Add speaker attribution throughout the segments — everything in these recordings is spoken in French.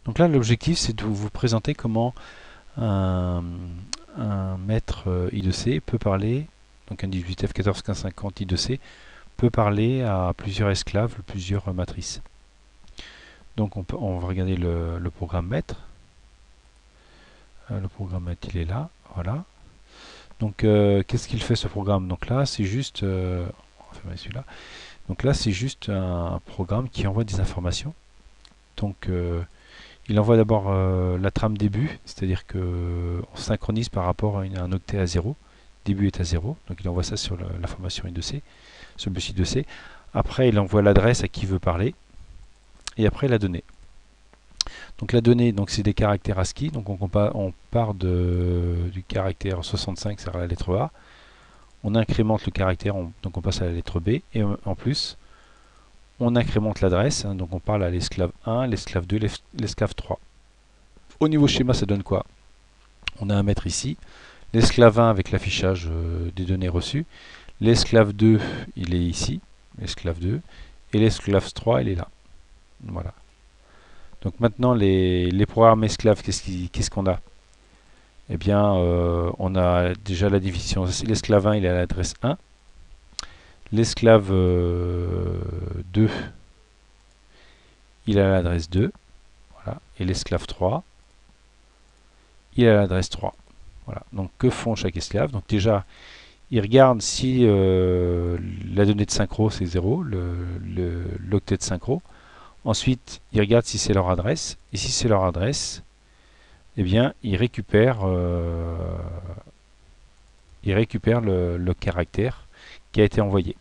Speaker 1: Donc là, l'objectif, c'est de vous présenter comment un, un maître I2C peut parler, donc un 18F141550 I2C, peut parler à plusieurs esclaves, plusieurs matrices. Donc on va regarder le programme maître. Le programme maître, il est là, voilà. Donc qu'est-ce qu'il fait ce programme? Donc là, c'est juste, on va fermer celui-là. Donc là, c'est juste un programme qui envoie des informations. Donc il envoie d'abord la trame début, c'est-à-dire que on synchronise par rapport à un octet à 0. Début est à 0, donc il envoie ça sur l'information I2C, sur le bus I2C. Après, il envoie l'adresse à qui veut parler, et après la donnée. Donc la donnée, donc c'est des caractères ASCII, donc on part du caractère 65, c'est-à-dire la lettre A. On incrémente le caractère, donc on passe à la lettre B, et en plus, on incrémente l'adresse, hein, donc on parle à l'esclave 1, l'esclave 2, l'esclave 3. Au niveau schéma, ça donne quoi? On a un maître ici, l'esclave 1 avec l'affichage des données reçues, l'esclave 2, il est ici, l'esclave 2, et l'esclave 3, il est là. Voilà. Donc maintenant, les programmes esclaves, qu'est-ce qu'on a? Eh bien, on a déjà la définition. L'esclave 1, il est à l'adresse 1. L'esclave 2, il est à l'adresse 2. Voilà. Et l'esclave 3, il est à l'adresse 3. Voilà. Donc que font chaque esclave? Donc déjà, il regarde si la donnée de synchro c'est 0, l'octet de synchro. Ensuite, il regarde si c'est leur adresse. Et si c'est leur adresse, eh bien, il récupère le caractère qui a été envoyé.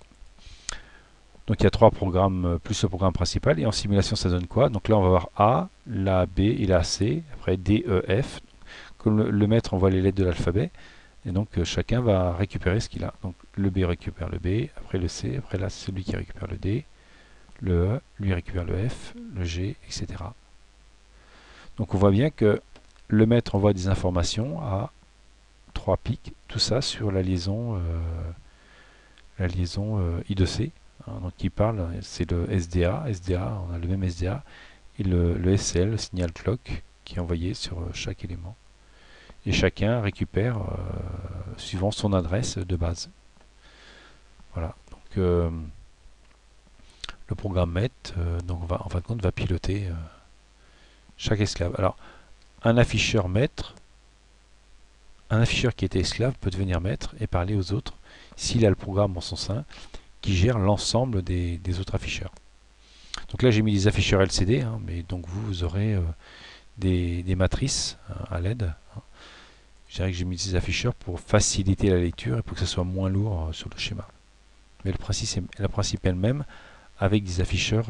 Speaker 1: Donc il y a trois programmes plus le programme principal. Et en simulation, ça donne quoi? Donc là, on va voir A, la B et la C. Après D, E, F. Comme le maître envoie les lettres de l'alphabet. Et donc chacun va récupérer ce qu'il a. Donc le B récupère le B, après le C, après là c'est celui qui récupère le D, le E, lui récupère le F, le G, etc. Donc on voit bien que le maître envoie des informations à 3 pics, tout ça sur la liaison I2C. Hein, donc il parle, c'est le SDA, on a le même SDA, et le SL, le signal clock, qui est envoyé sur chaque élément. Et chacun récupère suivant son adresse de base. Voilà. Donc le programme MET, donc en fin de compte, va piloter chaque esclave. Alors, un afficheur maître, un afficheur qui était esclave peut devenir maître et parler aux autres s'il a le programme en son sein qui gère l'ensemble des autres afficheurs. Donc là, j'ai mis des afficheurs LCD, hein, mais donc vous aurez des matrices à LED. Hein. Je dirais que j'ai mis des afficheurs pour faciliter la lecture et pour que ce soit moins lourd sur le schéma. Mais le principe est le même avec des afficheurs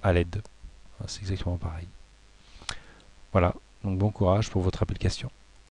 Speaker 1: à LED. C'est exactement pareil. Voilà, donc bon courage pour votre application.